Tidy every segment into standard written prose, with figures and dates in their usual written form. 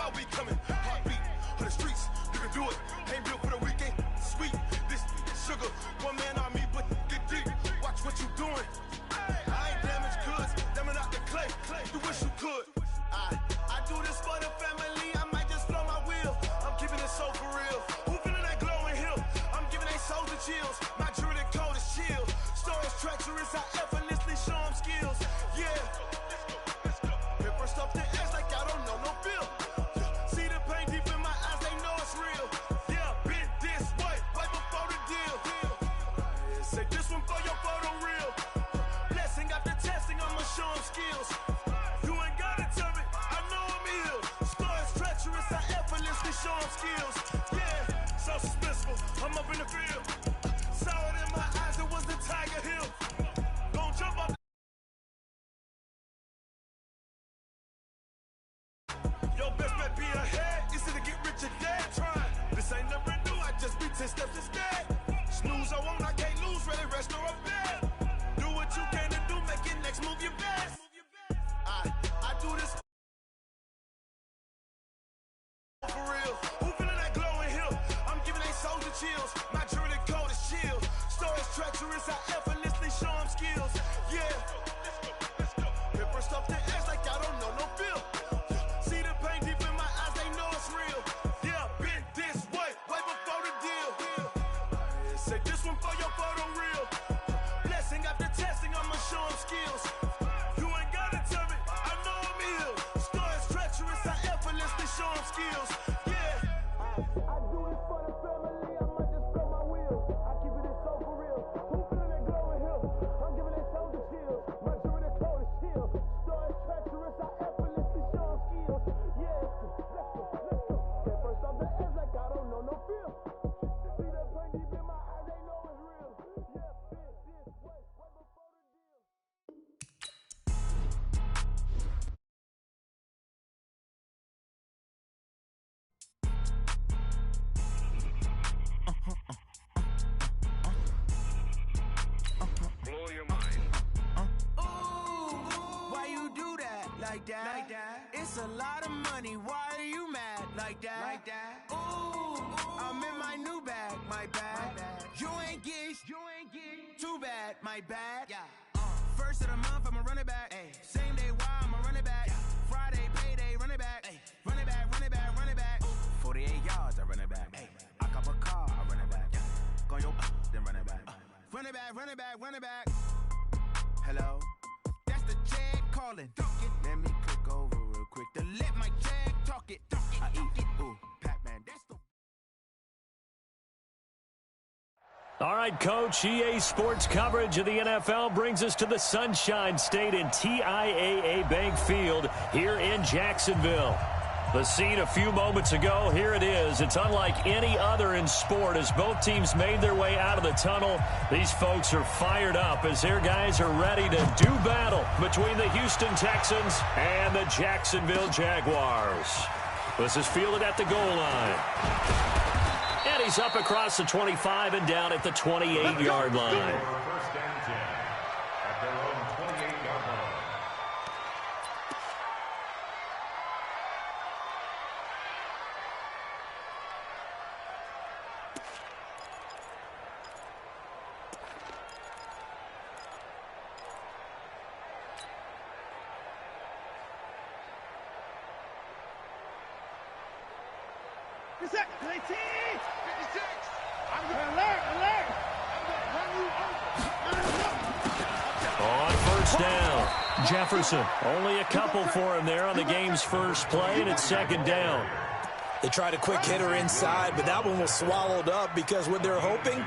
I'll be coming. Heartbeat for the streets, you can do it. Ain't built for the weekend. Sweet, this sugar, one man on me, but get deep. Watch what you doing. I ain't damaged goods, damn it out the clay. You wish you could. I do this for the family. I might just blow my wheel. I'm keeping it so for real. Who feeling that glowing hill? I'm giving they souls the chills. My jewelry code is chill. Stories treacherous, I effortlessly show them skills. Yeah. Paper stuff the edge like I don't know no feel. See the pain deep in my eyes, they know it's real. Yeah, been this way, right before the deal. Say this one for your photo real. Blessing after testing, I'ma show them skills. You ain't gotta tell me, I know I'm ill. Stories treacherous, I effortlessly show them skills. Yeah, so suspenseful, I'm up in the field. Saw it in my eyes, it was the Tiger Hill. Gon' jump up. Your best bet be ahead, easy to get rich or dead. Trying, this ain't never new, I just be 10 steps instead. Snooze I won't, I can't lose, ready, rest or up bed. Do what you can to do, make your next move your best. I do this for real. Who feeling that glowing hill? I'm giving they souls the chills. My jewelry code is chill. Stories treacherous, I effortlessly show them skills. Yeah. Paper stuff the edge like I don't know no feel. See the pain deep in my eyes, they know it's real. Yeah, been this way, right before the deal. Say this one for your photo real. Blessing after testing, I'ma show them skills. You ain't gotta tell me, I know I'm ill. Stories treacherous, I effortlessly show them skills. Yeah. I do this for the family, I might just blow my wheel. I keep it so for real. Who feeling that glowing hill? I'm giving they souls the chills. My jewelry code is chill. Stories treacherous, I effortlessly show them skills. Yeah, let's go. Get first off the edge like I don't know no feel. See that pain deep in my eyes, they know it's real. Yeah, been this way, right before the deal. Blow your mind. Why you do that? Like that? It's a lot of money. Why are you mad? Like that? Ooh, I'm in my new bag. My bad. You ain't get too bad. My bad. First of the month, I'ma run it back. Same day, why I'ma run it back. Friday, payday, run it back. Run it back, run it back, run it back. 48 yards, I run it back. I cop a car, I run it back. Go your then run it back. Run it back, run it back, run it back. Hello? That's the Jag calling. Let me click over real quick to let my Jag talk it. I eat it. Ooh, Pac-Man, that's the... All right, Coach, EA Sports coverage of the NFL brings us to the Sunshine State in TIAA Bank Field here in Jacksonville. The scene a few moments ago, here it is. It's unlike any other in sport as both teams made their way out of the tunnel. These folks are fired up as their guys are ready to do battle between the Houston Texans and the Jacksonville Jaguars. This is fielded at the goal line. And he's up across the 25 and down at the 28-yard line. First down 10 at their own 28-yard line. Set, 19, 56. Alert. On first down, Jefferson. Only a couple for him there on the game's first play, and it's second down. They tried a quick hitter inside, but that one was swallowed up because what they're hoping,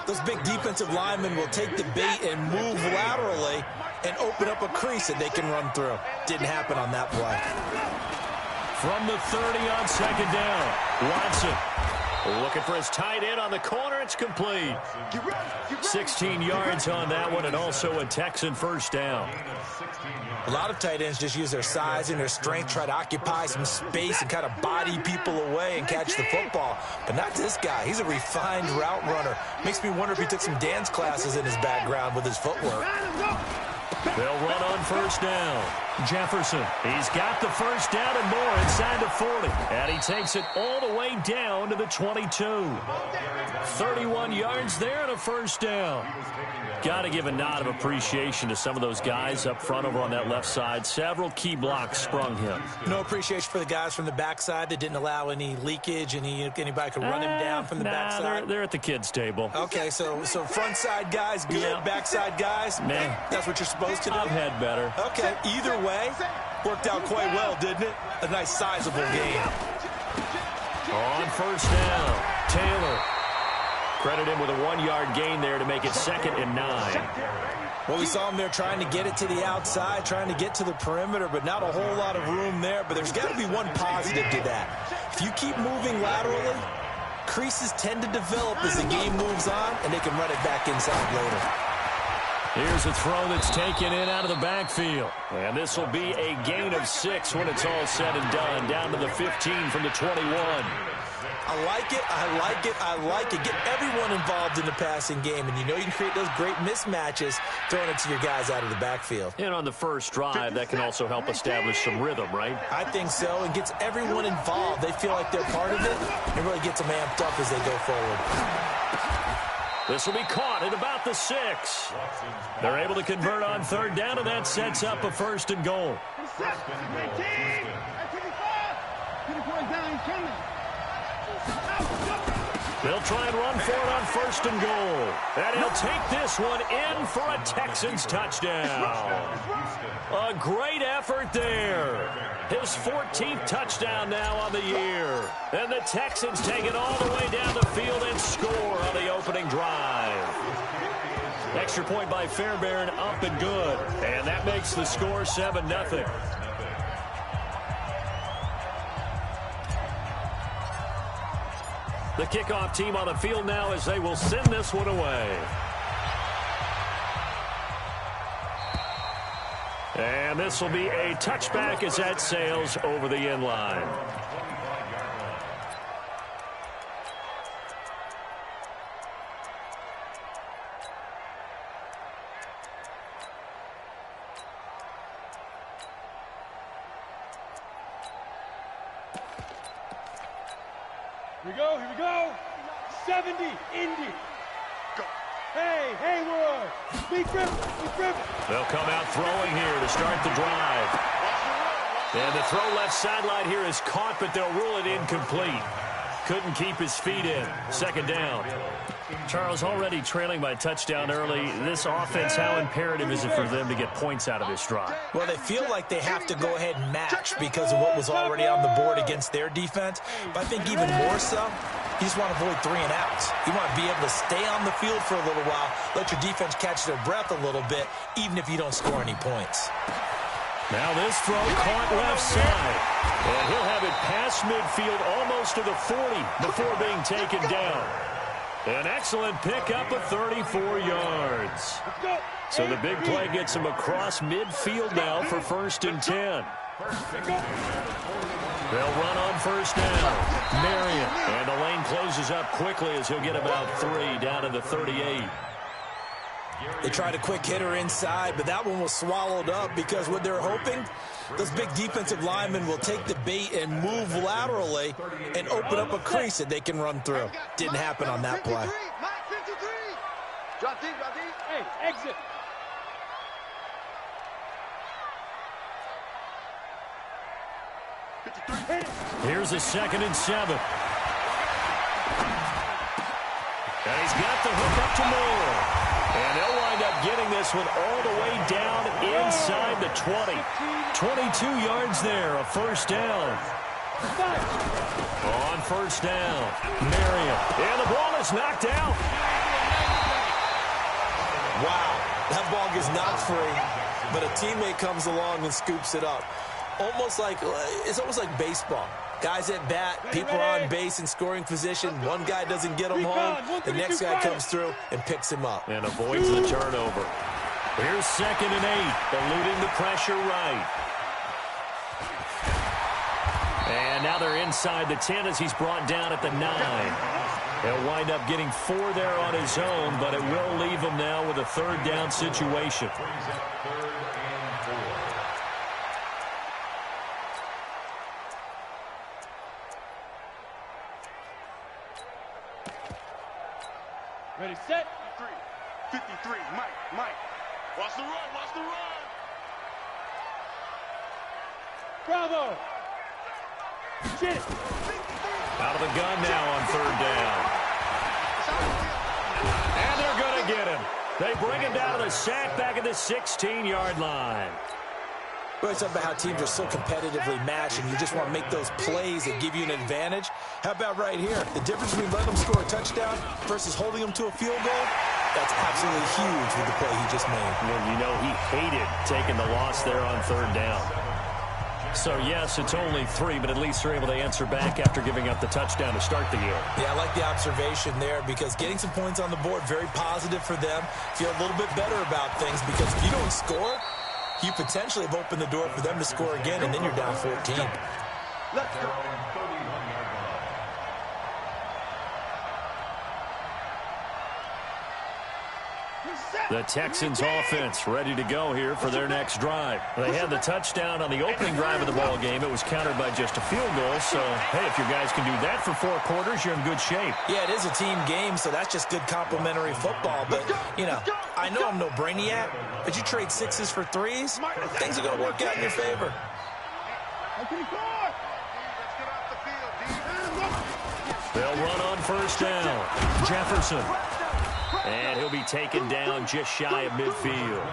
those big defensive linemen will take the bait and move laterally and open up a crease that they can run through. Didn't happen on that play. From the 30 on second down, Watson looking for his tight end on the corner. It's complete. 16 yards on that one, and also a Texan first down. A lot of tight ends just use their size and their strength, try to occupy some space and kind of body people away and catch the football. But not this guy. He's a refined route runner. Makes me wonder if he took some dance classes in his background with his footwork. They'll run on first down. Jefferson, he's got the first down and more inside the 40. And he takes it all the way down to the 22. 31 yards there and a first down. Got to give a nod of appreciation to some of those guys up front over on that left side. Several key blocks sprung him. No appreciation for the guys from the backside that didn't allow any leakage, and anybody could run him down from the backside. They're at the kids' table. Okay, so front side guys good, Yeah. backside guys, Man, that's what you're supposed to do? I've had better. Okay, either way, worked out quite well, didn't it? A nice sizable game. On first down, Taylor. Credit him with a 1-yard gain there to make it 2nd and 9. Well, we saw him there trying to get it to the outside, trying to get to the perimeter, but not a whole lot of room there. But there's got to be one positive to that. If you keep moving laterally, creases tend to develop as the game moves on, and they can run it back inside later. Here's a throw that's taken in out of the backfield. And this will be a gain of 6 when it's all said and done. Down to the 15 from the 21. I like it, I like it, I like it. Get everyone involved in the passing game, and you know you can create those great mismatches throwing it to your guys out of the backfield. And on the first drive, that can also help establish some rhythm, right? I think so, and gets everyone involved. They feel like they're part of it, and really gets them amped up as they go forward. This will be caught at about the 6. They're able to convert on third down, and that sets up a 1st and goal. They'll try and run for it on 1st and goal. And he'll take this one in for a Texans touchdown. A great effort there. His 14th touchdown now on the year. And the Texans take it all the way down the field and score on the opening drive. Extra point by Fairbairn, up and good. And that makes the score 7-0. The kickoff team on the field now as they will send this one away. And this will be a touchback as that sails over the end line. Here we go. 70, Indy. Go. Hey, Hayward. Big rip. They'll come out throwing here to start the drive. And the throw left sideline here is caught, but they'll rule it incomplete. Couldn't keep his feet in. 2nd down. Charles, already trailing by a touchdown early. This offense, how imperative is it for them to get points out of this drive? Well, they feel like they have to go ahead and match because of what was already on the board against their defense. But I think even more so, you just want to avoid 3 and outs. You want to be able to stay on the field for a little while, let your defense catch their breath a little bit, even if you don't score any points. Now this throw caught left side. And he'll have it past midfield almost to the 40 before being taken down. An excellent pickup of 34 yards. So the big play gets him across midfield now for 1st and 10. They'll run on first down. Marion. And the lane closes up quickly as he'll get about 3 down to the 38. They tried a quick hitter inside, but that one was swallowed up because what they're hoping, those big defensive linemen will take the bait and move laterally and open up a crease that they can run through. Didn't happen on that play. Hey, exit. Here's a 2nd and 7. And he's got the hook up to Moore. And they'll wind up getting this one all the way down inside the 20. 22 yards there, a 1st down. On 1st down, Marion. And the ball is knocked out. Wow, that ball gets knocked free, but a teammate comes along and scoops it up. It's almost like baseball. Guys at bat, people are on base in scoring position. One guy doesn't get him home. The next guy comes through and picks him up. And avoids the turnover. Here's 2nd and 8, eluding the pressure right. And now they're inside the 10 as he's brought down at the 9. He'll wind up getting 4 there on his own, but it will leave him now with a third down situation. Ready, set. 53, Mike. Watch the run. Bravo. Shit. Out of the gun now on third down. And they're going to get him. They bring him down to the sack back at the 16-yard line. We always talk about how teams are so competitively matched and you just want to make those plays that give you an advantage. How about right here? The difference between letting them score a touchdown versus holding them to a field goal, that's absolutely huge with the play he just made. And you know he hated taking the loss there on third down. So, yes, it's only 3, but at least they're able to answer back after giving up the touchdown to start the year. Yeah, I like the observation there because getting some points on the board, very positive for them. Feel a little bit better about things because if you don't score, you potentially have opened the door for them to score again, and then you're down 14. Let's go. The Texans offense ready to go here for their next drive. They had the touchdown on the opening drive of the ball game. It was countered by just a field goal. So, hey, if your guys can do that for 4 quarters, you're in good shape. Yeah, it is a team game, so that's just good complimentary football. But, you know, I know I'm no brainiac, but you trade 6s for 3s, things are going to work out in your favor. They'll run on first down. Jefferson. And he'll be taken down just shy of midfield.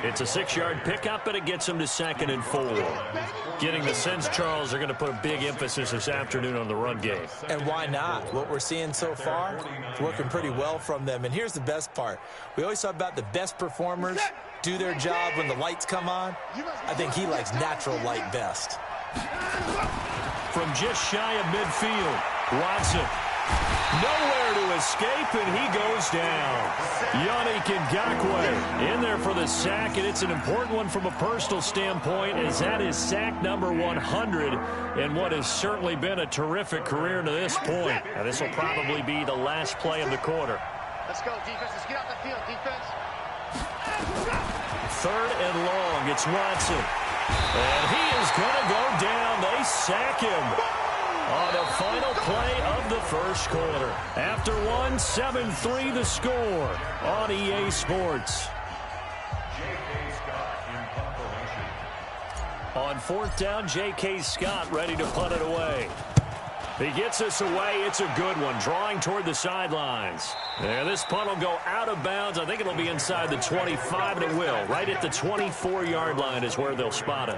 It's a 6-yard pickup, and it gets him to 2nd and 4. Getting the sense, Charles, are going to put a big emphasis this afternoon on the run game. And why not? What we're seeing so far, it's working pretty well from them. And here's the best part. We always talk about the best performers do their job when the lights come on. I think he likes natural light best. From just shy of midfield, Watson. Nowhere to escape, and he goes down. Yannick Ngakoue in there for the sack, and it's an important one from a personal standpoint, as that is sack number 100 in what has certainly been a terrific career to this point. Now, this will probably be the last play of the quarter. Let's go, defense. Let's get out the field, defense. 3rd and long. It's Watson. And he is going to go down. They sack him on the final play of the first quarter. After 7-3 the score on EA Sports. On 4th down, J.K. Scott ready to punt it away. He gets us away. It's a good one, drawing toward the sidelines. And this punt will go out of bounds. I think it'll be inside the 25, and it will. Right at the 24-yard line is where they'll spot it.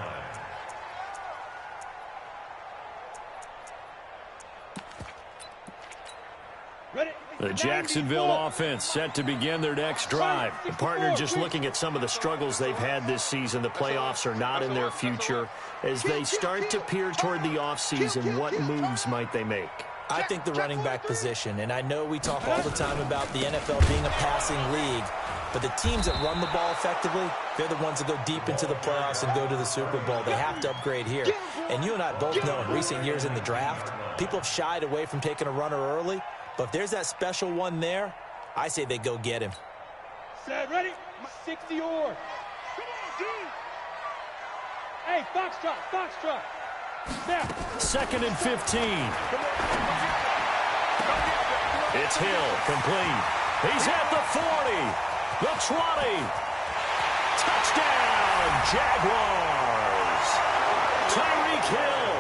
The Jacksonville offense set to begin their next drive. The partner just looking at some of the struggles they've had this season. The playoffs are not in their future. As they start to peer toward the offseason, what moves might they make? I think the running back position, and I know we talk all the time about the NFL being a passing league, but the teams that run the ball effectively, they're the ones that go deep into the playoffs and go to the Super Bowl. They have to upgrade here. And you and I both know in recent years in the draft, people have shied away from taking a runner early. But if there's that special one there, I say they go get him. Set, ready? 60 or. Hey, Foxtrot. Snap. 2nd and 15. It's Hill, complete. He's at the 40, the 20. Touchdown, Jaguars. Tyreek Hill,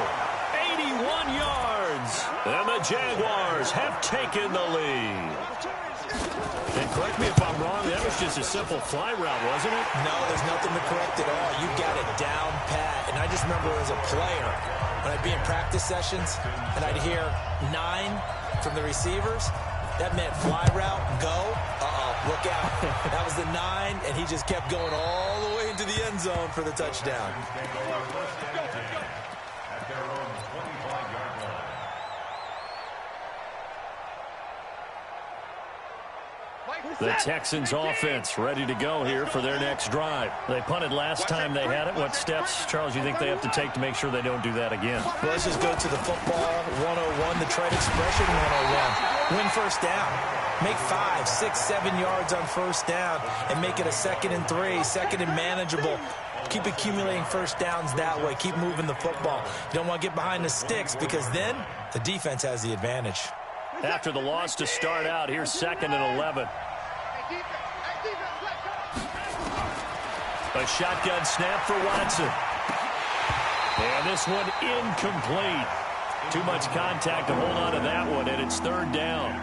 81 yards. And the Jaguars have taken the lead. And correct me if I'm wrong, that was just a simple fly route, wasn't it? No, there's nothing to correct at all. You got it down pat. And I just remember as a player, when I'd be in practice sessions, and I'd hear 9 from the receivers, that meant fly route, go. Look out. That was the 9, and he just kept going all the way into the end zone for the touchdown. The Texans offense ready to go here for their next drive. They punted last time they had it. What steps, Charles, you think they have to take to make sure they don't do that again? Well, let's just go to the football 101, the trade expression 101. Win first down. Make 5, 6, 7 yards on first down and make it a 2nd and 3, 2nd and manageable. Keep accumulating first downs that way. Keep moving the football. You don't want to get behind the sticks because then the defense has the advantage. After the loss to start out, here's 2nd and 11. A shotgun snap for Watson. And this one incomplete. Too much contact to hold on to that one, and it's 3rd down.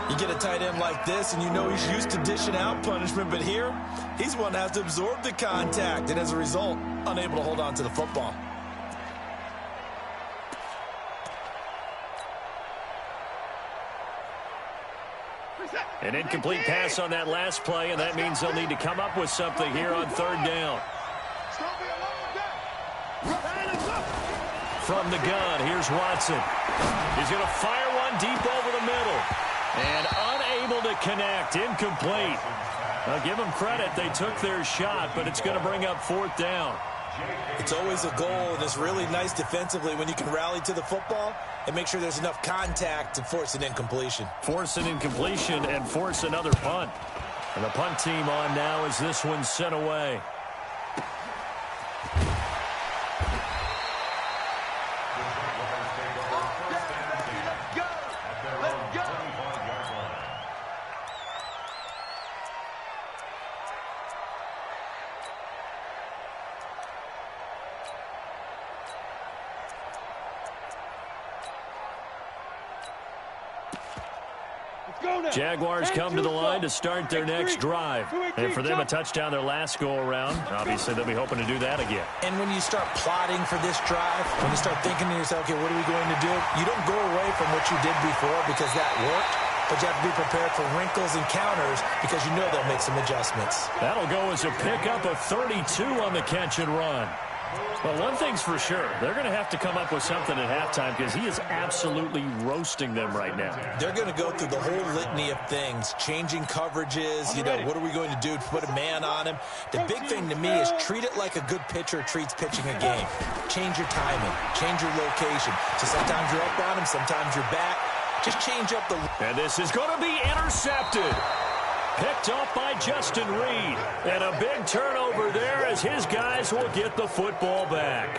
You get a tight end like this, and you know he's used to dishing out punishment, but here, he's one that has to absorb the contact, and as a result, unable to hold on to the football. An incomplete pass on that last play, and that means they'll need to come up with something here on 3rd down. From the gun, here's Watson. He's going to fire one deep over the middle. And unable to connect, incomplete. Now give them credit, they took their shot, but it's going to bring up 4th down. It's always a goal, and it's really nice defensively when you can rally to the football and make sure there's enough contact to force an incompletion. Force an incompletion and force another punt. And the punt team on now as this one's sent away. Jaguars come to the line to start their next drive. And for them, a touchdown their last go-around. Obviously, they'll be hoping to do that again. And when you start plotting for this drive, when you start thinking to yourself, okay, what are we going to do? You don't go away from what you did before because that worked, but you have to be prepared for wrinkles and counters because you know they'll make some adjustments. That'll go as a pickup of 32 on the catch and run. Well, one thing's for sure. They're going to have to come up with something at halftime because he is absolutely roasting them right now. They're going to go through the whole litany of things, changing coverages, you know, what are we going to do to put a man on him? The big thing to me is treat it like a good pitcher treats pitching a game. Change your timing, change your location. So sometimes you're up on him, sometimes you're back. Just change up the... And this is going to be intercepted. Picked off by Justin Reed. And a big turnover there as his guys will get the football back.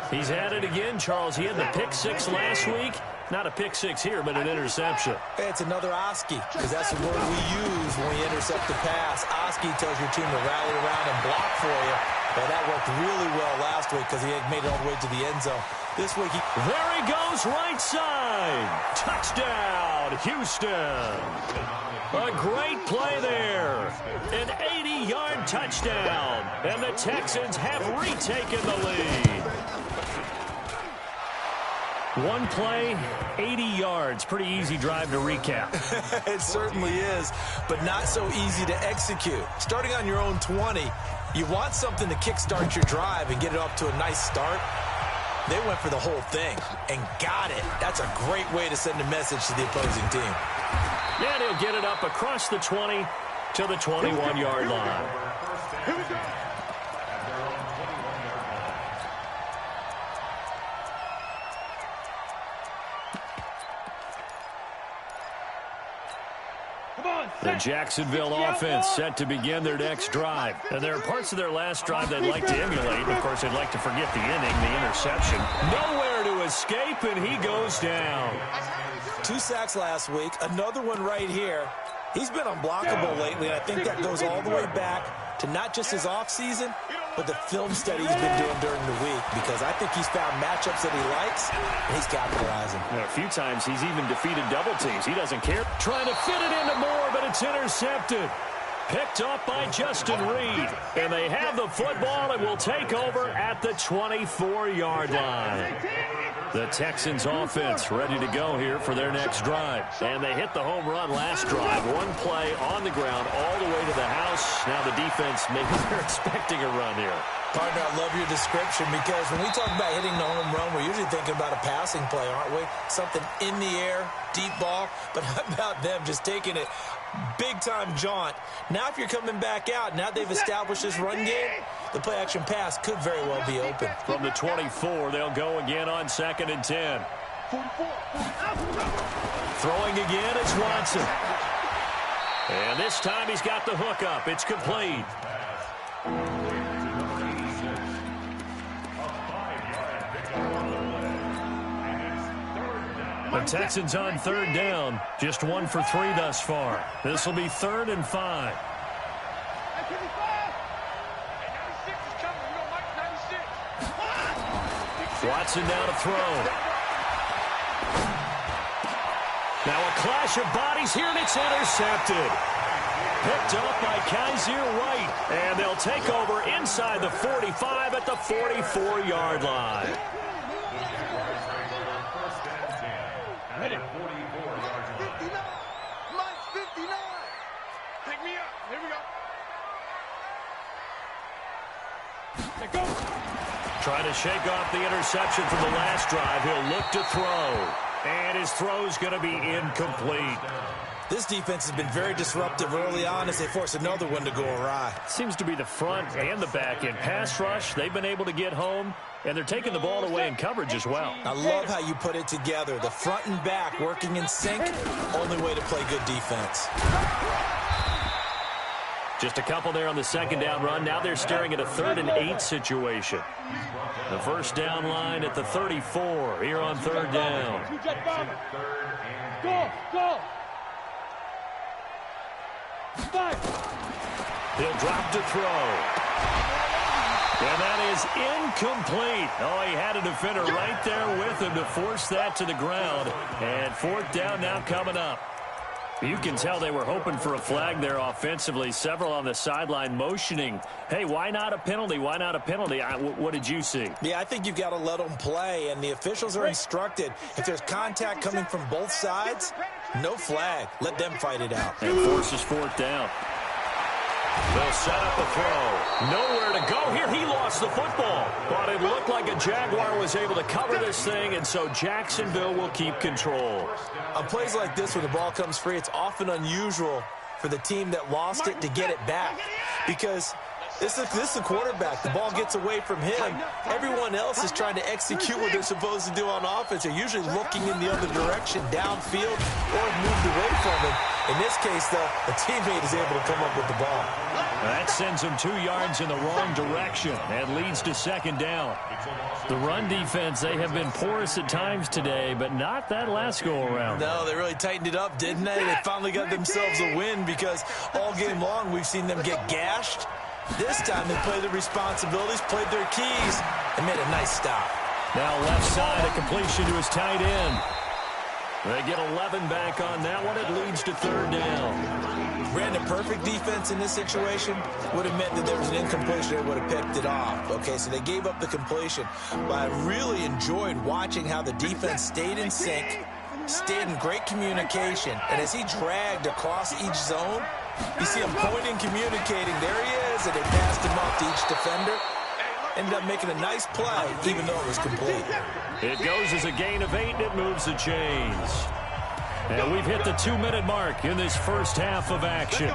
He's had it again, Charles. He had the pick 6 last week. Not a pick 6 here, but an interception. It's another Oski, because that's the word we use when we intercept the pass. Oski tells your team to rally around and block for you. But that worked really well last week because he had made it all the way to the end zone. This week, there he goes, right side. Touchdown, Houston. A great play there. An 80-yard touchdown. And the Texans have retaken the lead. One play, 80 yards. Pretty easy drive to recap. It certainly is, but not so easy to execute. Starting on your own 20, you want something to kickstart your drive and get it up to a nice start. They went for the whole thing and got it. That's a great way to send a message to the opposing team. Yeah, he'll get it up across the 20 to the 21-yard line. Here we go. The Jacksonville offense set to begin their next drive. And there are parts of their last drive they'd like to emulate. Of course, they'd like to forget the inning, the interception. Nowhere to escape, and he goes down. 2 sacks last week, another one right here. He's been unblockable lately, and I think that goes all the way back to not just his offseason, but the film study he's been doing during the week, because I think he's found matchups that he likes, and he's capitalizing. A few times he's even defeated double teams. He doesn't care. Trying to fit it into Moore, but it's intercepted. Picked off by Justin Reed. And they have the football and will take over at the 24-yard line. The Texans offense ready to go here for their next drive. And they hit the home run last drive. One play on the ground all the way to the house. Now the defense, maybe they're expecting a run here. Partner, I love your description because when we talk about hitting the home run, we're usually thinking about a passing play, aren't we? Something in the air, deep ball. But how about them just taking it big-time jaunt? Now if you're coming back out, now they've established this run game, the play-action pass could very well be open. From the 24, they'll go again on 2nd and 10. Throwing again is Watson. And this time he's got the hook up. It's complete. The Texans on 3rd down. Just 1 for 3 thus far. This will be 3rd and 5. Watson now to throw. Now a clash of bodies here, and it's intercepted. Picked up by Kaiser White. And they'll take over inside the 45 at the 44-yard line. Ready. 59. Mike's 59. Pick me up. Here we go. Let go. Trying to shake off the interception from the last drive. He'll look to throw. And his throw's going to be incomplete. This defense has been very disruptive early on as they force another one to go awry. Seems to be the front and the back end. Pass rush, they've been able to get home, and they're taking the ball away in coverage as well. I love how you put it together. The front and back working in sync, only way to play good defense. Just a couple there on the 2nd down run. Now they're staring at a 3rd and 8 situation. The 1st down line at the 34 here on 3rd down. Go, go. 5. He'll drop to throw. And that is incomplete. Oh, he had a defender right there with him to force that to the ground. And 4th down now coming up. You can tell they were hoping for a flag there offensively. Several on the sideline motioning, hey, why not a penalty? Why not a penalty? What did you see? Yeah, I think you've got to let them play, and the officials are instructed. If there's contact coming from both sides, no flag. Let them fight it out. And forces 4th down. They'll set up a throw. Nowhere to go here. He lost the football. But it looked like a Jaguar was able to cover this thing, and so Jacksonville will keep control. On plays like this where the ball comes free, it's often unusual for the team that lost it to get it back. Because this is the quarterback. The ball gets away from him. Everyone else is trying to execute what they're supposed to do on offense. They're usually looking in the other direction, downfield, or moved away from him. In this case, though, a teammate is able to come up with the ball. That sends them 2 yards in the wrong direction and leads to 2nd down. The run defense, they have been porous at times today, but not that last go-around. No, they really tightened it up, didn't they? They finally got themselves a win because all game long we've seen them get gashed. This time they played their responsibilities, played their keys, and made a nice stop. Now left side, a completion to his tight end. They get 11 back on that one. It leads to 3rd down. Brandon, perfect defense in this situation would have meant that there was an incompletion. They would have picked it off. Okay, so they gave up the completion. But I really enjoyed watching how the defense stayed in sync, stayed in great communication. And as he dragged across each zone, you see him pointing, communicating. There he is, and they passed him off to each defender. Ended up making a nice play, even though it was complete. It goes as a gain of 8, and it moves the chains. And we've hit the 2-minute mark in this first half of action.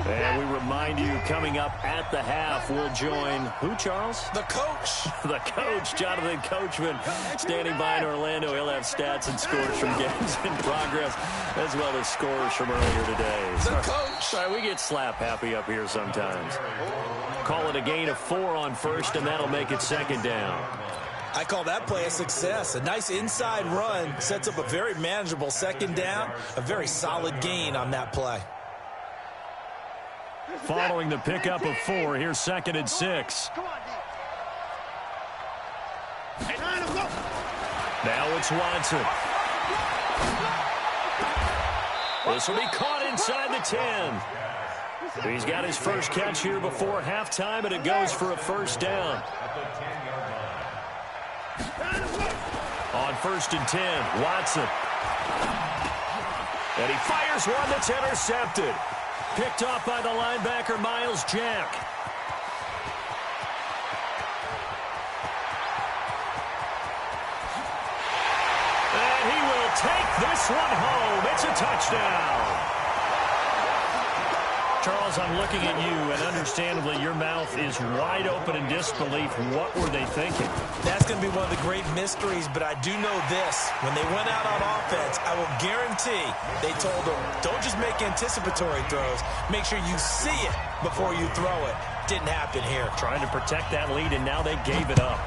And we remind you, coming up at the half, we'll join who, Charles? The coach. The coach, Jonathan Coachman, standing by in Orlando. He'll have stats and scores from games in progress, as well as scores from earlier today. The coach. Sorry, we get slap happy up here sometimes. Call it a gain of 4 on 1st, and that'll make it 2nd down. I call that play a success. A nice inside run sets up a very manageable 2nd down, a very solid gain on that play. Following the pickup of 4, here's 2nd and 6. Now it's Watson. This will be caught inside the 10. He's got his first catch here before halftime, and it goes for a 1st down. On 1st and 10, Watson. And he fires one that's intercepted. Picked off by the linebacker, Miles Jack. And he will take this one home. It's a touchdown. Charles, I'm looking at you, and understandably, your mouth is wide open in disbelief. What were they thinking? That's going to be one of the great mysteries, but I do know this. When they went out on offense, I will guarantee they told them, don't just make anticipatory throws. Make sure you see it before you throw it. Didn't happen here. Trying to protect that lead, and now they gave it up.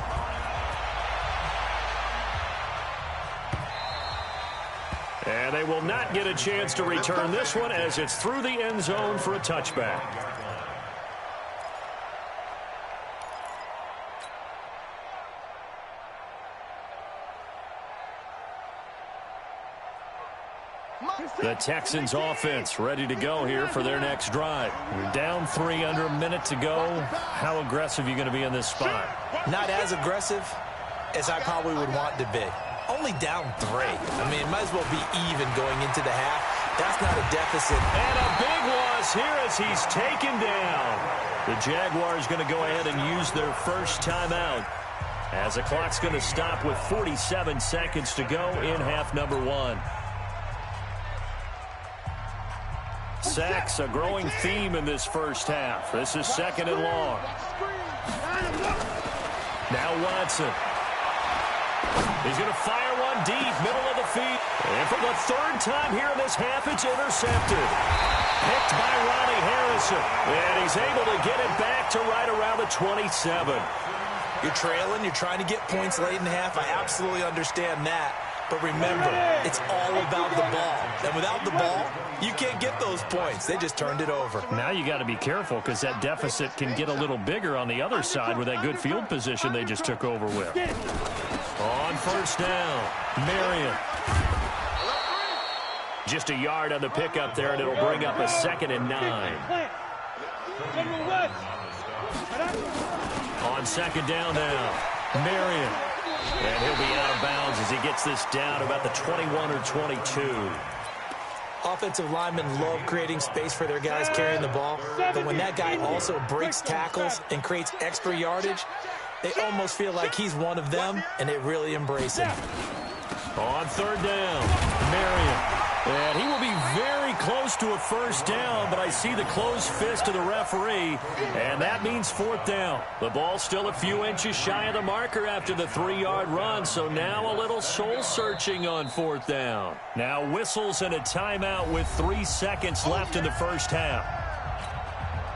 And they will not get a chance to return this one as it's through the end zone for a touchback. The Texans offense ready to go here for their next drive. You're down 3 under a minute to go. How aggressive are you going to be in this spot? Not as aggressive as I probably would want to be. Only down 3. I mean, it might as well be even going into the half. That's not a deficit. And a big loss here as he's taken down. The Jaguars going to go ahead and use their first timeout as the clock's going to stop with 47 seconds to go in half number 1. Sacks, a growing theme in this first half. This is 2nd and long. Now Watson. He's going to fire one deep, middle of the field. And for the 3rd time here in this half, it's intercepted. Picked by Ronnie Harrison. And he's able to get it back to right around the 27. You're trailing. You're trying to get points late in the half. I absolutely understand that. But remember, it's all about the ball. And without the ball, you can't get those points. They just turned it over. Now you got to be careful because that deficit can get a little bigger on the other side with that good field position they just took over with. On first down, Marion. Just a yard on the pickup there, and it'll bring up a 2nd and 9. On 2nd down now, Marion. And he'll be out of bounds as he gets this down about the 21 or 22. Offensive linemen love creating space for their guys carrying the ball. But when that guy also breaks tackles and creates extra yardage, they almost feel like he's one of them, and they really embrace him. On 3rd down, Marion. And he will be very close to a first down, but I see the closed fist of the referee, and that means 4th down. The ball still a few inches shy of the marker after the 3-yard run, so now a little soul-searching on 4th down. Now whistles and a timeout with 3 seconds left in the first half.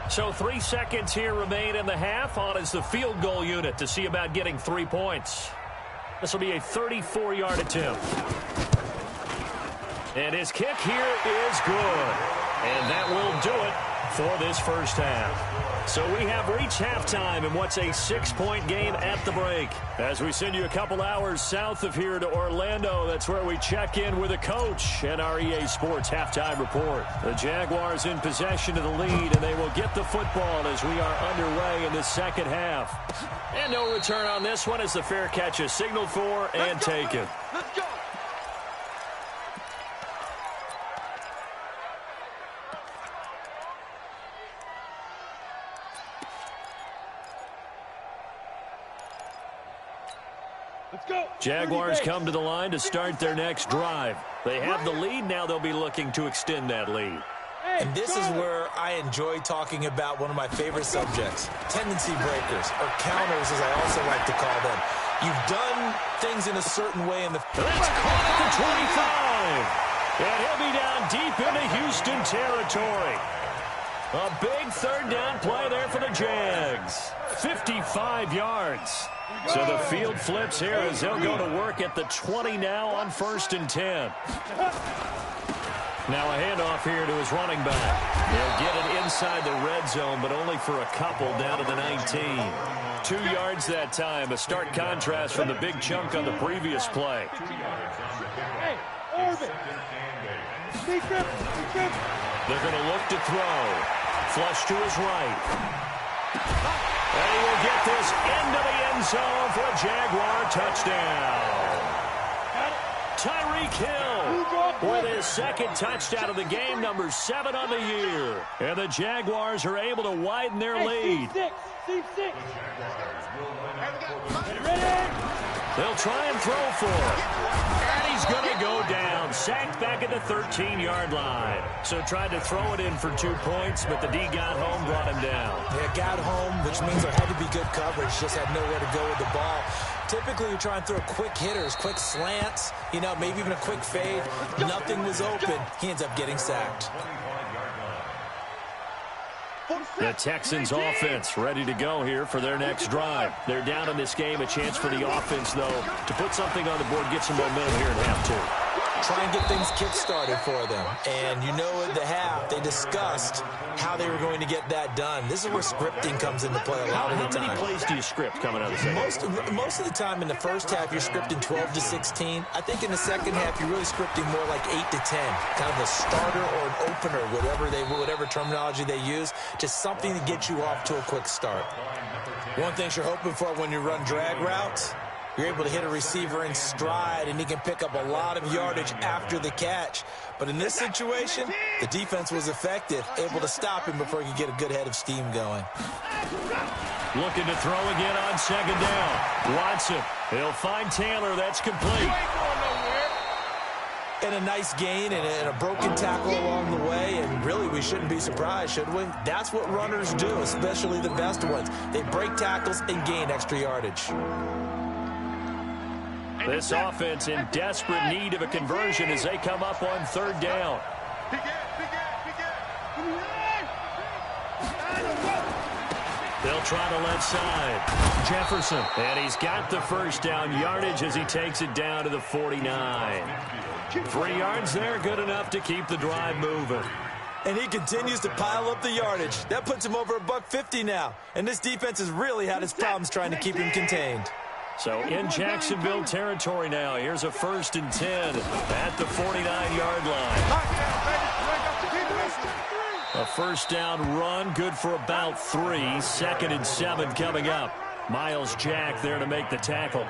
So 3 seconds here remain in the half. On is the field goal unit to see about getting 3 points. This will be a 34-yard attempt. And his kick here is good. And that will do it for this first half. So we have reached halftime in what's a 6-point game at the break. As we send you a couple hours south of here to Orlando, that's where we check in with a coach and our EA Sports halftime report. The Jaguars in possession of the lead, and they will get the football as we are underway in the second half. And no return on this one as the fair catch is signaled for and taken. Let's go. Jaguars come to the line to start their next drive. They have the lead. Now they'll be looking to extend that lead. And this is where I enjoy talking about one of my favorite subjects, tendency breakers, or counters as I also like to call them. You've done things in a certain way in the... That's caught at the 25. And he'll be down deep into Houston territory. A big 3rd down play there for the Jags. 55 yards. So the field flips here as they'll go to work at the 20 now on 1st and 10. Now a handoff here to his running back. He'll get it inside the red zone, but only for a couple down to the 19. 2 yards that time, a stark contrast from the big chunk on the previous play. Hey, Orbit. They're going to look to throw. Flush to his right. And he will get this into the end zone for a Jaguar touchdown. 2 Tyreek Hill with his second touchdown of the game, number 7 on the year. And the Jaguars are able to widen their lead. They'll try and throw for it. And he's going to go down. Sacked back at the 13-yard line. So tried to throw it in for 2 points, but the D got home, brought him down. Yeah, got home, which means there had to be good coverage. Just had nowhere to go with the ball. Typically, you try and throw quick hitters, quick slants, maybe even a quick fade. Nothing was open. He ends up getting sacked. The Texans offense ready to go here for their next drive. They're down in this game. A chance for the offense, though, to put something on the board, get some momentum here in half 2. Try and get things kick-started for them. And at the half, they discussed how they were going to get that done. This is where scripting comes into play a lot of the time. How many plays do you script coming out of the second? Most of the time in the first half, you're scripting 12 to 16. I think in the second half, you're really scripting more like 8 to 10. Kind of a starter or an opener, whatever terminology they use. Just something to get you off to a quick start. One thing you're hoping for when you run drag routes, you're able to hit a receiver in stride, and he can pick up a lot of yardage after the catch. But in this situation, the defense was effective, able to stop him before he could get a good head of steam going. Looking to throw again on second down. Watson, he'll find Taylor. That's complete. And a nice gain and a broken tackle along the way, and really we shouldn't be surprised, should we? That's what runners do, especially the best ones. They break tackles and gain extra yardage. This offense in desperate need of a conversion as they come up on third down. They'll try the left side. Jefferson, and he's got the first down yardage as he takes it down to the 49. 3 yards there, good enough to keep the drive moving. And he continues to pile up the yardage. That puts him over $150 now. And this defense has really had its problems trying to keep him contained. So in Jacksonville territory now, here's a 1st and 10 at the 49-yard line. A first down run, good for about 3. 2nd and 7 coming up. Miles Jack there to make the tackle.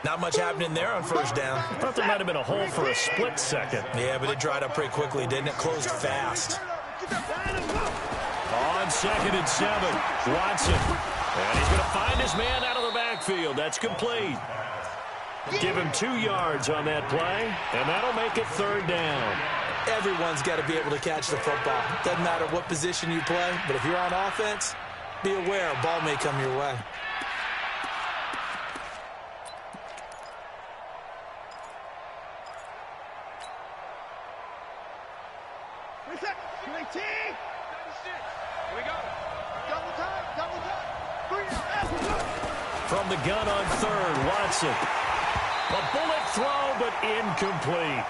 Not much happening there on first down. I thought there might have been a hole for a split second. Yeah, but it dried up pretty quickly, didn't it? Closed fast. On 2nd and 7, Watson. And he's going to find his man out of the backfield. That's complete. Give him 2 yards on that play, and that'll make it 3rd down. Everyone's got to be able to catch the football. Doesn't matter what position you play, but if you're on offense, be aware a ball may come your way. From the gun on 3rd, Watson. A bullet throw, but incomplete.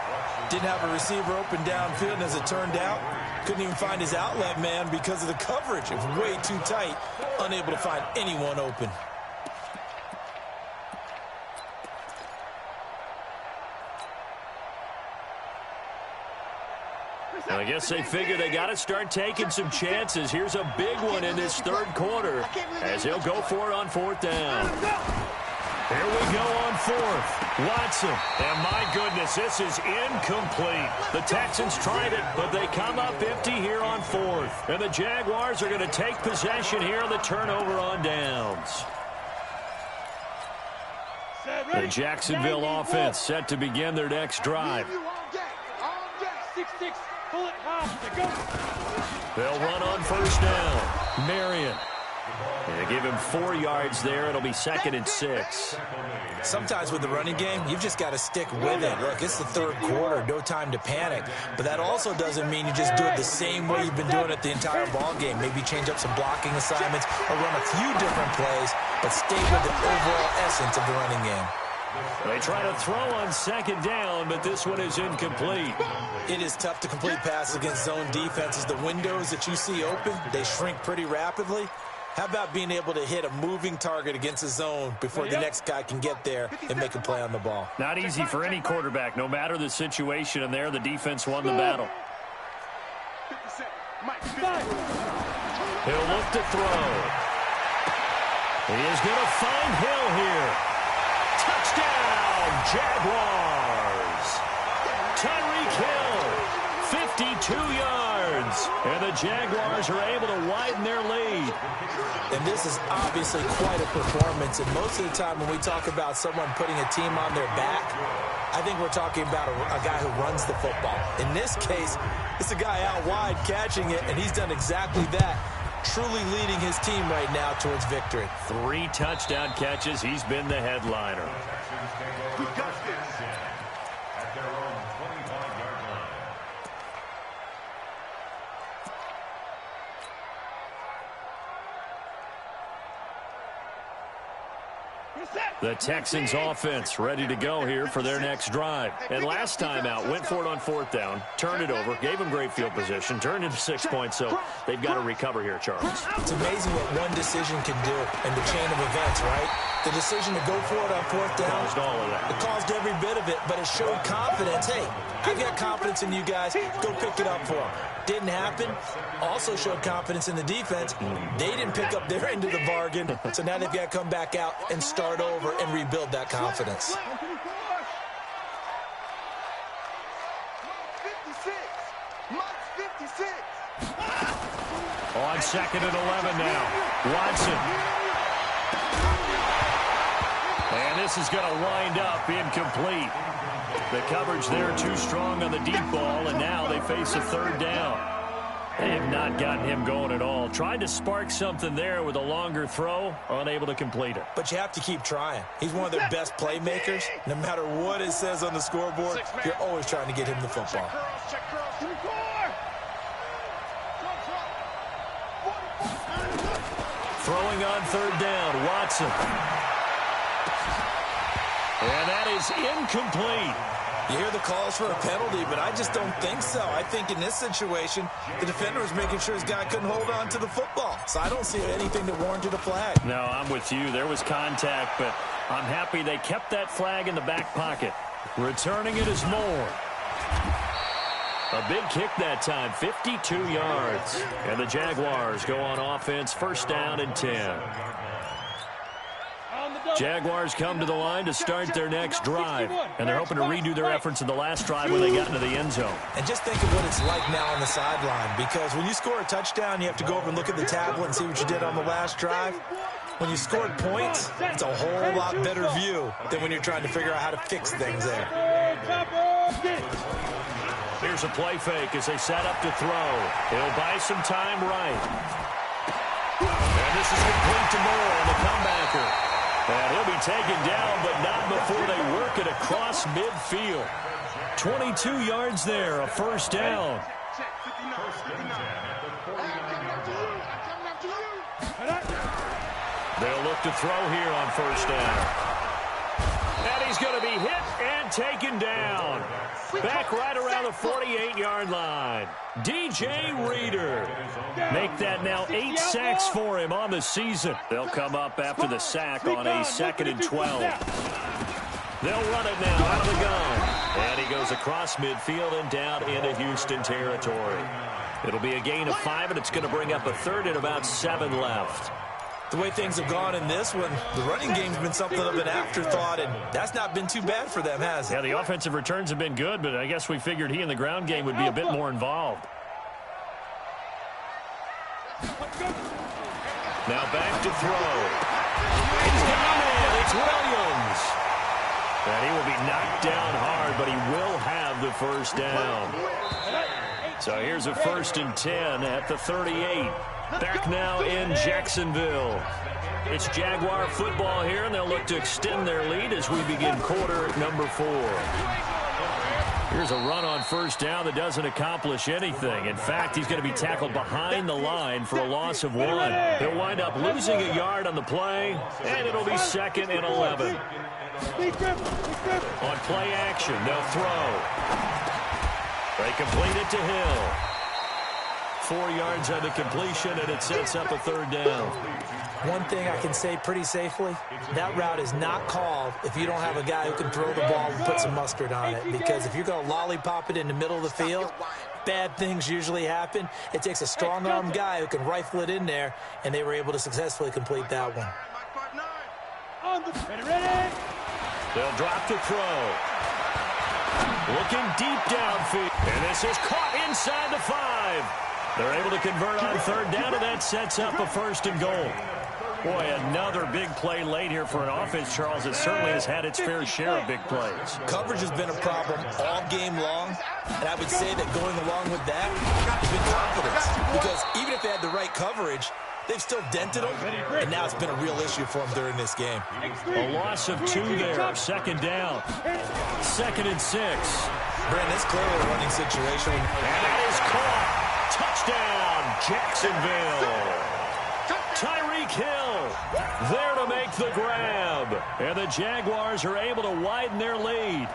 Didn't have a receiver open downfield, and as it turned out, couldn't even find his outlet man because of the coverage. It was way too tight, unable to find anyone open. I guess they figure they got to start taking some chances. Here's a big one in this 3rd quarter as he'll go for it on 4th down. Here we go on 4th. Watson. And my goodness, this is incomplete. The Texans tried it, but they come up empty here on 4th. And the Jaguars are going to take possession here on the turnover on downs. The Jacksonville offense set to begin their next drive. They'll run on 1st down. Marion. They give him 4 yards there. It'll be 2nd and 6. Sometimes with the running game, you've just got to stick with it. Look, it's the 3rd quarter, no time to panic. But that also doesn't mean you just do it the same way you've been doing it the entire ball game. Maybe change up some blocking assignments or run a few different plays, but stay with the overall essence of the running game. They try to throw on 2nd down, but this one is incomplete. It is tough to complete passes against zone defenses. The windows that you see open, they shrink pretty rapidly. How about being able to hit a moving target against a zone before the next guy can get there and make a play on the ball? Not easy for any quarterback, no matter the situation, and there the defense won the battle. He'll look to throw. He is going to find Hill here. Touchdown, Jaguars. And the Jaguars are able to widen their lead. And this is obviously quite a performance. And most of the time when we talk about someone putting a team on their back, I think we're talking about a guy who runs the football. In this case, it's a guy out wide catching it, and he's done exactly that, truly leading his team right now towards victory. 3 touchdown catches. He's been the headliner. We got this at their own 25-yard line. The Texans offense ready to go here for their next drive. And last time out, went for it on 4th down, turned it over, gave them great field position, turned into 6 points, so they've got to recover here, Charles. It's amazing what one decision can do in the chain of events, right? The decision to go for it on 4th down. Caused all of that. It caused every bit of it, but it showed confidence. Hey, I've got confidence in you guys. Go pick it up for them. Didn't happen. Also showed confidence in the defense. They didn't pick up their end of the bargain, so now they've got to come back out and start over and rebuild that confidence. On 2nd and 11 now. Watson. And this is going to wind up incomplete. The coverage there too strong on the deep ball, and now they face a 3rd down. They have not gotten him going at all. Tried to spark something there with a longer throw, unable to complete it. But you have to keep trying. He's one of their best playmakers. No matter what it says on the scoreboard, you're always trying to get him the football. Throwing on 3rd down, Watson. And that is incomplete. You hear the calls for a penalty, but I just don't think so. I think in this situation, the defender was making sure his guy couldn't hold on to the football. So I don't see anything that warranted a flag. No, I'm with you. There was contact, but I'm happy they kept that flag in the back pocket. Returning it is Moore. A big kick that time, 52 yards. And the Jaguars go on offense, 1st down and 10. Jaguars come to the line to start their next drive, and they're hoping to redo their efforts in the last drive when they got into the end zone. And just think of what it's like now on the sideline, because when you score a touchdown, you have to go over and look at the tablet and see what you did on the last drive. When you scored points, it's a whole lot better view than when you're trying to figure out how to fix things there. Here's a play fake as they set up to throw. He'll buy some time right. And this is complete to Moore on the comebacker. And he'll be taken down, but not before they work it across midfield. 22 yards there, a 1st down. They'll look to throw here on 1st down. And he's going to be hit and taken down. Back right around the 48-yard line. DJ Reader. Make that now 8 sacks for him on the season. They'll come up after the sack on a 2nd and 12. They'll run it now out of the gun. And he goes across midfield and down into Houston territory. It'll be a gain of 5, and it's going to bring up a 3rd and about 7 left. The way things have gone in this one, the running game's been something of an afterthought, and that's not been too bad for them, has it? Yeah, the offensive returns have been good, but I guess we figured he in the ground game would be a bit more involved. Now back to throw. He's got it. It's Williams. And he will be knocked down hard, but he will have the 1st down. So here's a 1st and 10 at the 38. Back now in Jacksonville. It's Jaguar football here, and they'll look to extend their lead as we begin quarter number 4. Here's a run on 1st down that doesn't accomplish anything. In fact, he's going to be tackled behind the line for a loss of 1. He'll wind up losing a yard on the play, and it'll be 2nd and 11. On play action, they'll throw. They complete it to Hill. 4 yards on the completion, and it sets up a 3rd down. One thing I can say pretty safely, that route is not called if you don't have a guy who can throw the ball and put some mustard on it. Because if you're going to lollipop it in the middle of the field, bad things usually happen. It takes a strong-arm guy who can rifle it in there, and they were able to successfully complete that one. They'll drop to throw. Looking deep downfield. And this is caught inside the 5. They're able to convert on third down, and that sets up a 1st and goal. Boy, another big play late here for an offense, Charles. It certainly has had its fair share of big plays. Coverage has been a problem all game long, and I would say that going along with that has been confidence. Because even if they had the right coverage, they've still dented them, and now it's been a real issue for them during this game. A loss of 2 there, 2nd down. 2nd and 6. Brandon, it's clearly a running situation. And that is caught. Touchdown, Jacksonville. Tyreek Hill there to make the grab. And the Jaguars are able to widen their lead.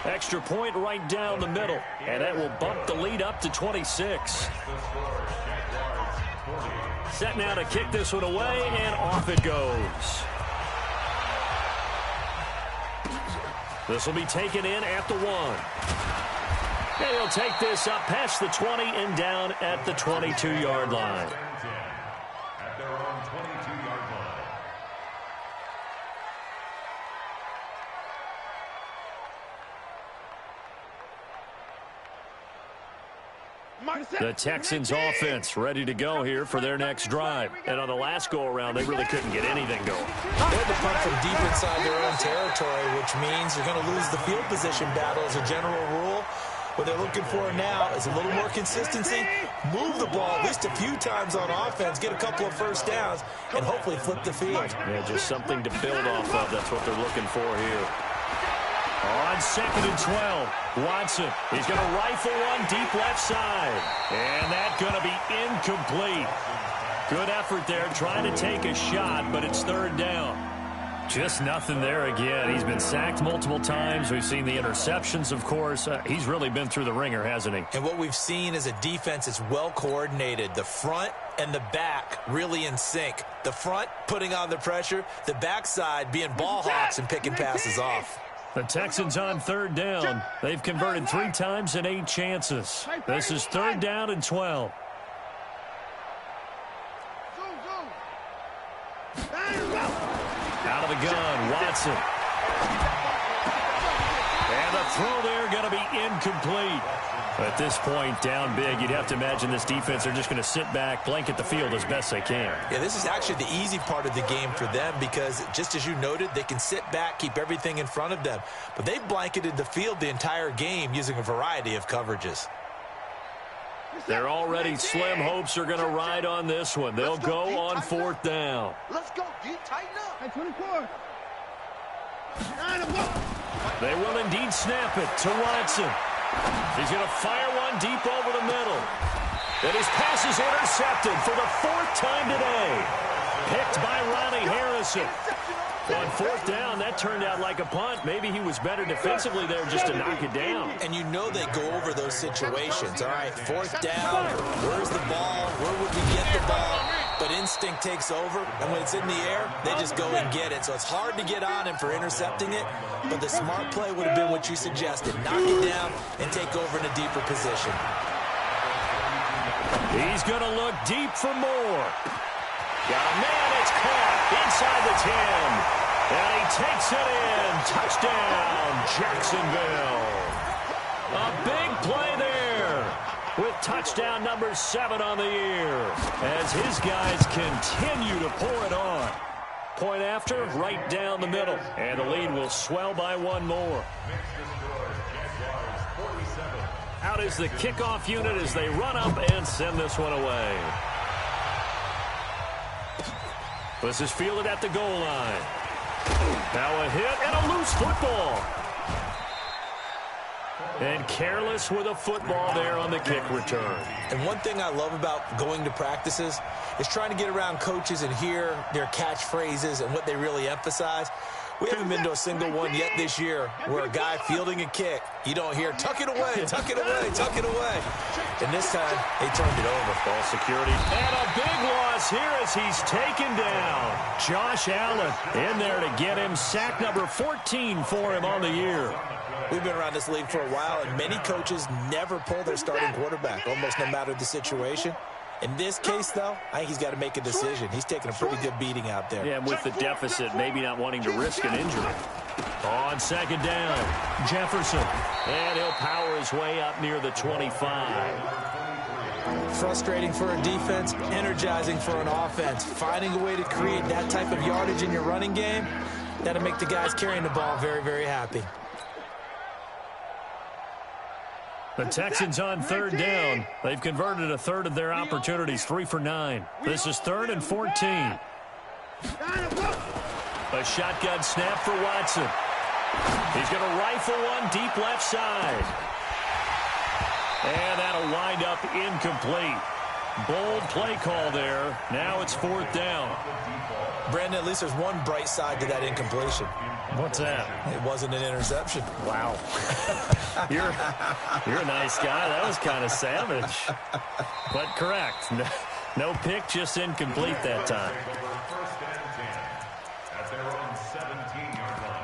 Extra point right down the middle. And that will bump the lead up to 26. Set now to kick this one away, and off it goes. This will be taken in at the 1. And he'll take this up past the 20 and down at the 22-yard line. At their own 22-yard line. The Texans offense ready to go here for their next drive. And on the last go-around, they really couldn't get anything going. They had to punt from deep inside their own territory, which means you're going to lose the field position battle as a general rule. What they're looking for now is a little more consistency, move the ball at least a few times on offense, get a couple of first downs, and hopefully flip the field. Yeah, just something to build off of. That's what they're looking for here. On 2nd and 12, Watson. He's going to rifle one deep left side. And that's going to be incomplete. Good effort there, trying to take a shot, but it's 3rd down. Just nothing there again. He's been sacked multiple times. We've seen the interceptions, of course. He's really been through the ringer, hasn't he? And what we've seen is a defense that's well coordinated. The front and the back really in sync. The front putting on the pressure, the backside being ball hawks and picking passes off. The Texans on 3rd down. They've converted 3 times in 8 chances. This is 3rd down and 12. Out of the gun, Watson. And the throw there going to be incomplete. At this point, down big, you'd have to imagine this defense are just going to sit back, blanket the field as best they can. Yeah, this is actually the easy part of the game for them because, just as you noted, they can sit back, keep everything in front of them. But they've blanketed the field the entire game using a variety of coverages. Their already slim hopes are going to ride on this one. They'll go on 4th down. Let's go, D. Tighten up. Hey, 24. They will indeed snap it to Watson. He's going to fire one deep over the middle. And his pass is intercepted for the 4th time today. Picked by Ronnie Harrison. On 4th down, that turned out like a punt. Maybe he was better defensively there just to knock it down. And you know they go over those situations. All right, 4th down, where's the ball? Where would we get the ball? But instinct takes over, and when it's in the air, they just go and get it. So it's hard to get on him for intercepting it, but the smart play would have been what you suggested. Knock it down and take over in a deeper position. He's going to look deep for more. Got a man, it's caught inside the 10. And he takes it in. Touchdown, Jacksonville. A big play there with touchdown number 7 on the year as his guys continue to pour it on. Point after, right down the middle. And the lead will swell by 1 more. Out is the kickoff unit as they run up and send this one away. This is fielded at the goal line. Now a hit and a loose football. And careless with a football there on the kick return. And one thing I love about going to practices is trying to get around coaches and hear their catchphrases and what they really emphasize. We haven't been to a single one yet this year where a guy fielding a kick, you don't hear, tuck it away, tuck it away, tuck it away. And this time, they turned it over. Ball security. And a big loss here as he's taken down. Josh Allen in there to get him. Sack number 14 for him on the year. We've been around this league for a while, and many coaches never pull their starting quarterback, almost no matter the situation. In this case, though, I think he's got to make a decision. He's taking a pretty good beating out there. Yeah, and with the deficit, maybe not wanting to risk an injury. On 2nd down, Jefferson. And he'll power his way up near the 25. Frustrating for a defense, energizing for an offense. Finding a way to create that type of yardage in your running game, that'll make the guys carrying the ball very, very happy. The Texans on third down. They've converted a third of their opportunities, 3 for 9. This is 3rd and 14. A shotgun snap for Watson. He's going to rifle one deep left side. And that'll wind up incomplete. Bold play call there. Now it's 4th down. Brandon, at least there's one bright side to that incompletion. What's that? It wasn't an interception. Wow. You're a nice guy. That was kind of savage. But correct. No pick, just incomplete that time. First and 10 at their own 17-yard line.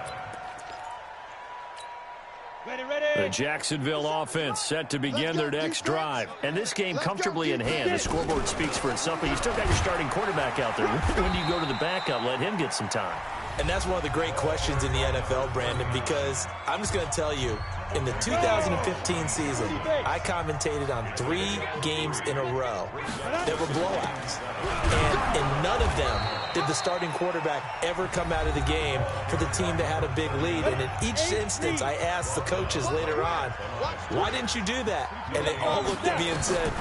The Jacksonville offense set to begin their next drive. And this game comfortably in hand. The scoreboard speaks for itself, but you still got your starting quarterback out there. When do you go to the backup? Let him get some time. And that's one of the great questions in the NFL, Brandon, because I'm just going to tell you, in the 2015 season, I commentated on 3 games in a row that were blowouts. And in none of them did the starting quarterback ever come out of the game for the team that had a big lead. And in each instance, I asked the coaches later on, why didn't you do that? And they all looked at me and said,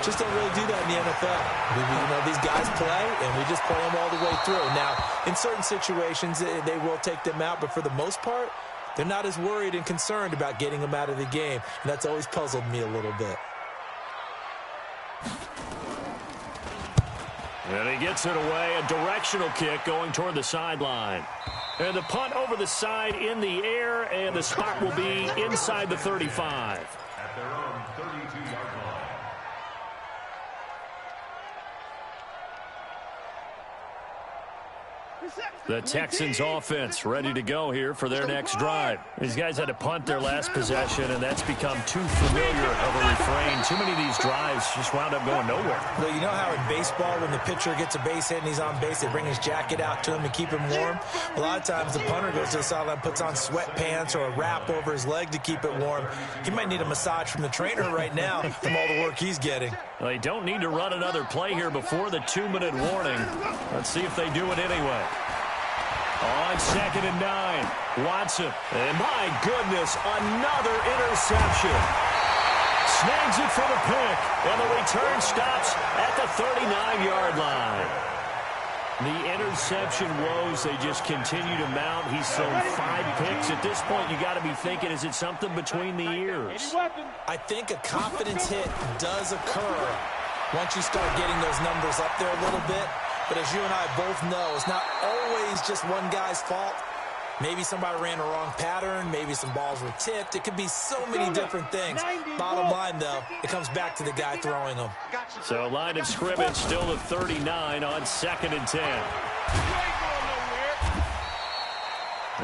just don't really do that in the NFL. You know, these guys play, and we just play them all the way through. Now, in certain situations, they will take them out, but for the most part, they're not as worried and concerned about getting them out of the game, and that's always puzzled me a little bit. And he gets it away, a directional kick going toward the sideline. And the punt over the side in the air, and the spot will be inside the 35. At their own 32-yard line. The Texans offense ready to go here for their next drive. These guys had to punt their last possession, and that's become too familiar of a refrain. Too many of these drives just wound up going nowhere. Well, you know how in baseball, when the pitcher gets a base hit and he's on base, they bring his jacket out to him to keep him warm? A lot of times the punter goes to the sideline, puts on sweatpants or a wrap over his leg to keep it warm. He might need a massage from the trainer right now from all the work he's getting. Well, they don't need to run another play here before the 2-minute warning. Let's see if they do it anyway. On 2nd and 9, Watson. And my goodness, another interception. Snags it for the pick, and the return stops at the 39-yard line. The interception woes, they just continue to mount. He's thrown 5 picks. At this point, you got to be thinking, is it something between the ears? I think a confidence hit does occur once you start getting those numbers up there a little bit. But as you and I both know, it's not always just one guy's fault. Maybe somebody ran a wrong pattern. Maybe some balls were tipped. It could be so many different things. Bottom line, though, it comes back to the guy throwing them. So line of scrimmage still to 39 on 2nd and 10.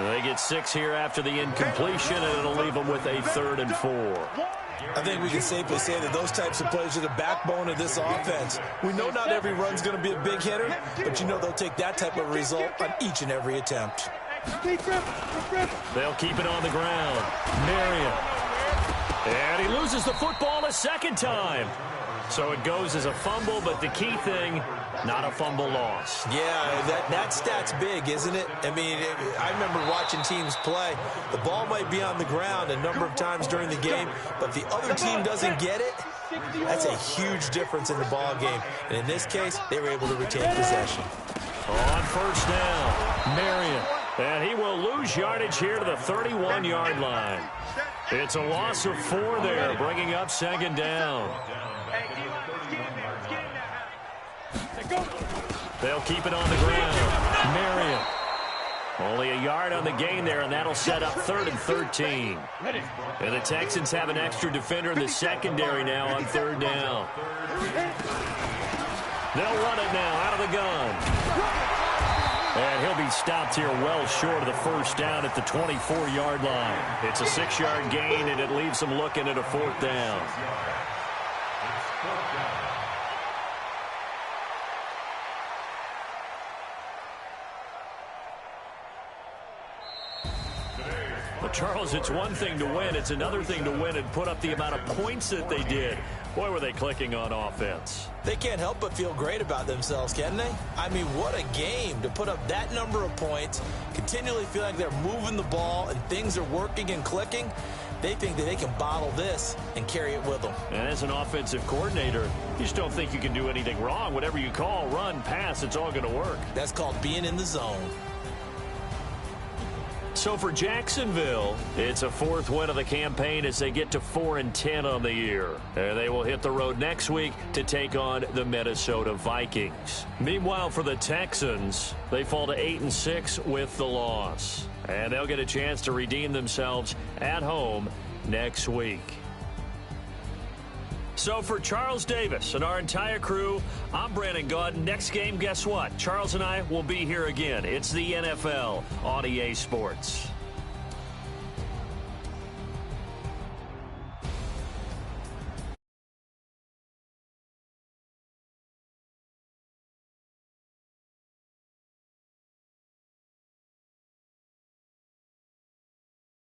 They get 6 here after the incompletion, and it'll leave them with a 3rd and 4. I think we can safely say that those types of plays are the backbone of this offense. We know not every run's going to be a big hitter, but you know they'll take that type of result on each and every attempt. They'll keep it on the ground. Marion. And he loses the football a second time. So it goes as a fumble, but the key thing, not a fumble loss. Yeah, that stat's big, isn't it? I mean, I remember watching teams play. The ball might be on the ground a number of times during the game, but if the other team doesn't get it, that's a huge difference in the ball game. And in this case, they were able to retain possession. On 1st down, Marion. And he will lose yardage here to the 31-yard line. It's a loss of 4 there, bringing up 2nd down. They'll keep it on the ground. Marion. Only a yard on the gain there, and that'll set up 3rd and 13. And the Texans have an extra defender in the secondary now on 3rd down. They'll run it now out of the gun. And he'll be stopped here well short of the 1st down at the 24-yard line. It's a 6-yard gain, and it leaves them looking at a 4th down. Today's Well, Charles, it's one thing to win. It's another thing to win and put up the amount of points that they did. Boy, were they clicking on offense. They can't help but feel great about themselves, can they? I mean, what a game to put up that number of points, continually feel like they're moving the ball and things are working and clicking. They think that they can bottle this and carry it with them. And as an offensive coordinator, you just don't think you can do anything wrong. Whatever you call, run, pass, it's all going to work. That's called being in the zone. So for Jacksonville, it's a fourth win of the campaign as they get to 4-10 on the year. And they will hit the road next week to take on the Minnesota Vikings. Meanwhile, for the Texans, they fall to 8-6 with the loss. And they'll get a chance to redeem themselves at home next week. So for Charles Davis and our entire crew, I'm Brandon Gaudin. Next game, guess what? Charles and I will be here again. It's the NFL on EA Sports.